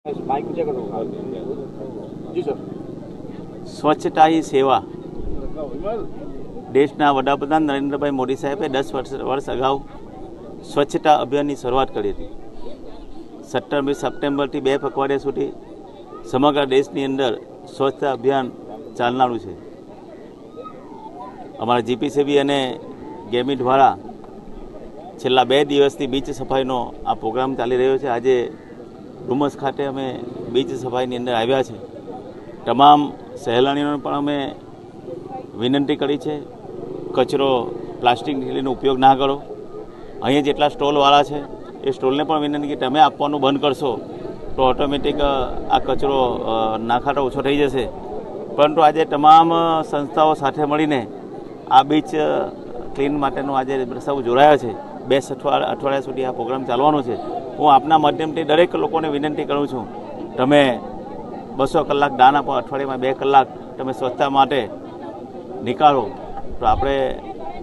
जी sir. સ્વચ્છતા ही સેવા દેશના વડાપ્રધાન નરેન્દ્રભાઈ મોદી સાહેબે 10 વર્ષ અગાઉ સ્વચ્છતા અભિયાનની શરૂઆત કરી હતી. 17 સપ્ટેમ્બરથી 2 પખવાડિયા સુધી સમગ્ર દેશની અંદર સ્વચ્છતા અભિયાન ચાલનારું છે. અમારા જીપીસીબી અને ગેમી દ્વારા છેલ્લા 2 દિવસથી બીચ સફાઈનો આ પ્રોગ્રામ ચાલી રહ્યો છે. આજે ડુમસ ખાતે અમે બીચ સફાઈની અંદર આવ્યા છે. તમામ સહેલાણીઓને પણ અમે વિનંતી કરી છે, કચરો પ્લાસ્ટિકની થેલીનો ઉપયોગ ના કરો. અહીંયા જેટલા સ્ટોલવાળા છે એ સ્ટોલને પણ વિનંતી કે તમે આપવાનું બંધ કરશો તો ઓટોમેટિક આ કચરો નાખાતો ઓછો થઈ જશે. પરંતુ આજે તમામ સંસ્થાઓ સાથે મળીને આ બીચ ક્લીન માટેનો આજે સૌ જોડાયા છે. 2 અઠવાડિયા સુધી આ પ્રોગ્રામ ચાલવાનો છે. હું આપના માધ્યમથી દરેક લોકોને વિનંતી કરું છું, તમે 200 કલાક દાન આપો, અઠવાડિયામાં 2 કલાક તમે સ્વચ્છતા માટે નીકાળો તો આપણે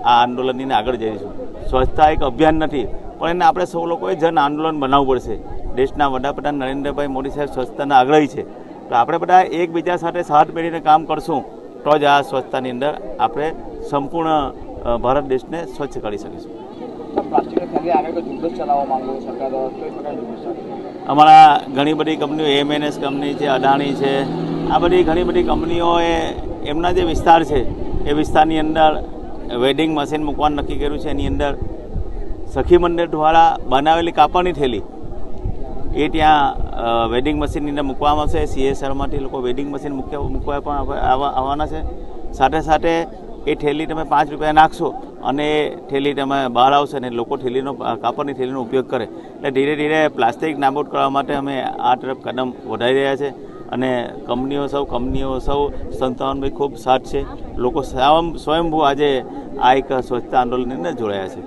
આ આંદોલનને આગળ જઈશું. સ્વચ્છતા એક અભિયાન નથી, પણ એને આપણે સૌ લોકોએ જન આંદોલન બનાવવું પડશે. દેશના વડાપ્રધાન નરેન્દ્રભાઈ મોદી સાહેબ સ્વચ્છતાના આગ્રહી છે, તો આપણે બધા એકબીજા સાથે સાથ મેળવીને કામ કરશું તો જ આ સ્વચ્છતાની અંદર આપણે સંપૂર્ણ ભારત દેશને સ્વચ્છ કરી શકીશું. અમારા ઘણી બધી કંપનીઓ, એમએનએસ કંપની છે, અદાણી છે, આ બધી ઘણી બધી કંપનીઓએ એમના જે વિસ્તાર છે એ વિસ્તારની અંદર વેડિંગ મશીન મૂકવાનું નક્કી કર્યું છે. એની અંદર સખી મંડળ દ્વારા બનાવેલી કાપડની થેલી એ ત્યાં વેડિંગ મશીનની અંદર મૂકવામાં આવશે. CSRમાંથી લોકો વેડિંગ મશીન મૂકવા પણ આવવાના છે. સાથે સાથે એ થેલી તમે 5 રૂપિયા નાખશો અને એ થેલી તમે બહાર આવશે અને લોકો કાપડની થેલીનો ઉપયોગ કરે. એટલે ધીરે ધીરે પ્લાસ્ટિક નાબૂદ કરવા માટે અમે આ તરફ કદમ વધારી રહ્યા છે. અને કંપનીઓ સૌ સંસ્થાઓનો ખૂબ સાથ છે. લોકો સ્વયંભૂ આજે આ એક સ્વચ્છતા આંદોલનની અંદર જોડાયા છે.